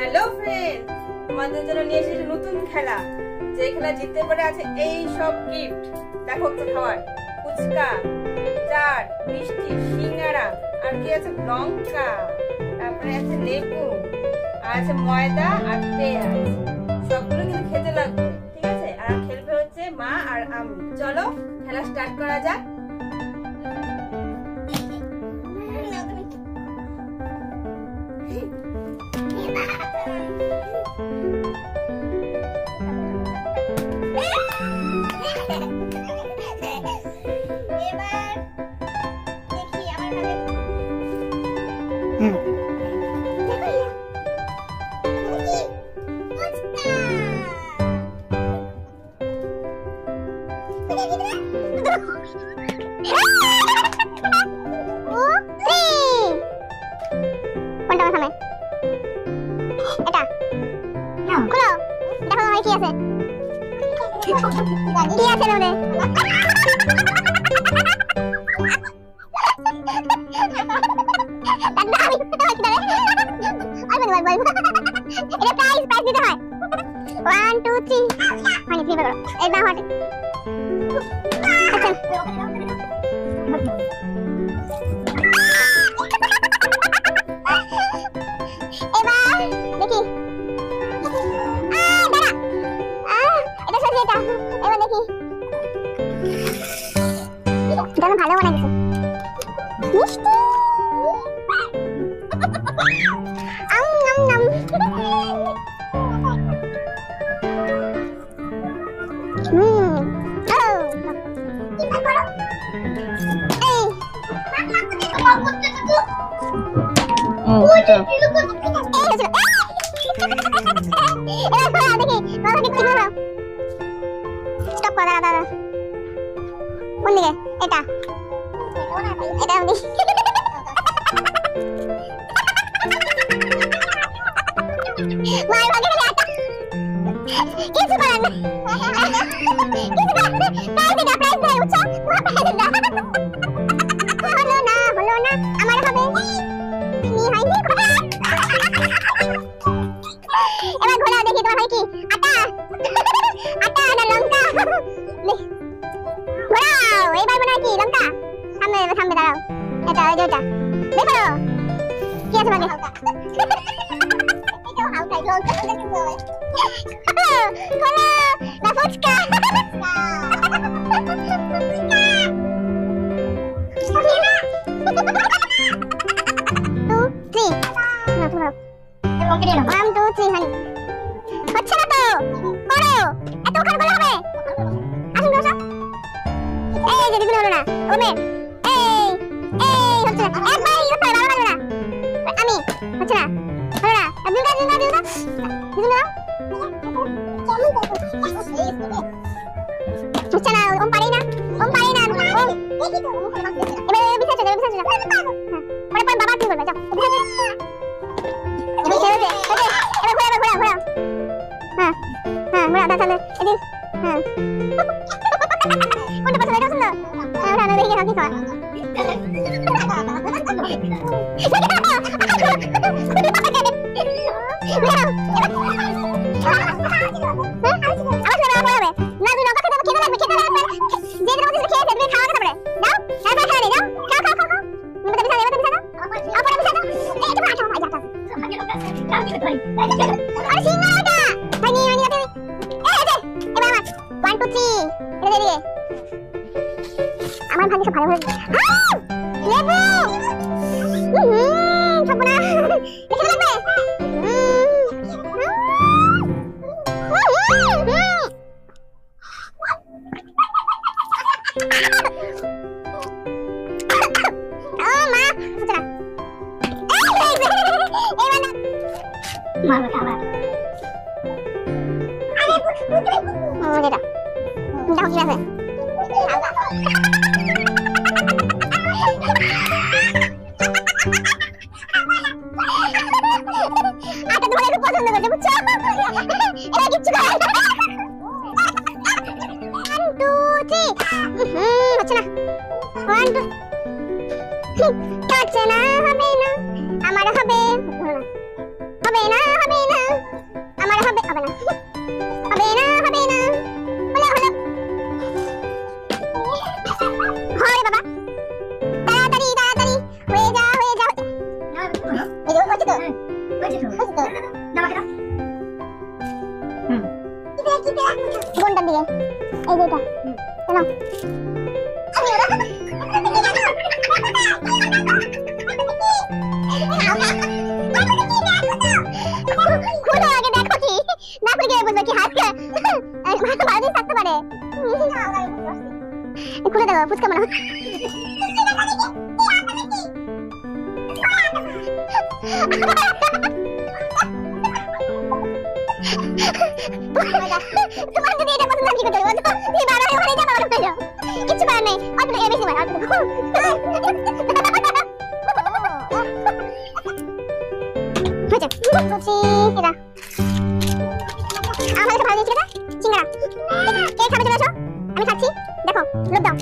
Hello friend, তোমাদের জন্য নিয়ে এসেছি নতুন খেলা। যে খেলা জিততে পারে আছে এই সব গিফট। দেখো তো খাবার, ফুচকা, চাট, মিষ্টি, সিঙ্গারা, আর কি আছে লঙ্কা, তারপরে আছে লেবু, আর আছে ময়দা আর পেঁয়াজ। সবগুলো কিন্তু খেতে লাগবে, ঠিক আছে? আর খেলবে হচ্ছে মা আর আমি। চলো খেলা স্টার্ট করা যাক। ভালো বানাই দিছে মিষ্টি আম নাম নাম স্টপ কর দাদা দাদা কোন দিকে এটা এটা আমি মাই ভাগে গেল আটা কিছু করার না কিছু করার না প্রাইস দে উচ্চা হলো না আমার হবে নি হয়নি এবার ঘোরা দেখি তোমার হয় কি আটা আটা না লঙ্কা ঘোরাও এবার মনে হয় কি লঙ্কা সামনে সামনে দাঁড়াও এটা ওই যেটা দেখো কি আছে মানে এটা হালকা লঙ্কা খোলো না ফুচকা হচ্ছে না তো করো এত ওখানে বলা হবে আসুন বসো এই যে দিগুলো হলো না ওমে এই হচ্ছে না একবার ইউজ করে ভালো লাগলো না আমি হচ্ছে না হলো না দিদা হচ্ছে না ওম পারি না এবার বিছাচ্ছো পরে বাবা কি করবে যাও ঘোরা হ্যাঁ ঘোরা তাহলে এদিক হ্যাঁ কোনটা পছন্দ এটা পছন্দ হ্যাঁ ওটা দেখি কি খাওয়া আমার ভাগ্য সব ভালো হয়ে গেছে লেবু সব না দেখে লাগবে মারবে খাবার যেটা দেখো কি আছে আটা তোমার একটু পছন্দ করছে বুঝছো এরা কিচ্ছু খায় 1 2 3 হচ্ছে না 1 2 হচ্ছে না হবে না আমার হবে না হবে না হবে না হবে না হলো হলো হয় বাবা তাড়াতাড়ি তাড়াতাড়ি হয়ে যা এই যে হচ্ছে তো হচ্ছে তো দাও দাও কোনটার দিকে এই যে এটা চলো খুলে আগে দেখো কি না করে গিয়ে বুঝবে কি হাতকে ভালো দিন থাকতে পারে খুলে দেখো ফুচকা মনে হয় তোমার যদি এটা পছন্দ কি করতে বলতো তুমি বারো ওখানে যাও বারো যাও কিছু করার নেই অল্প এবিসি মার অল্প হয়েছে বুঝছি এটা আমার একটা ভালো জিনিস এটা সিঙ্গারা কে খাবে চলে আসো আমি খাচ্ছি দেখো লোক দাও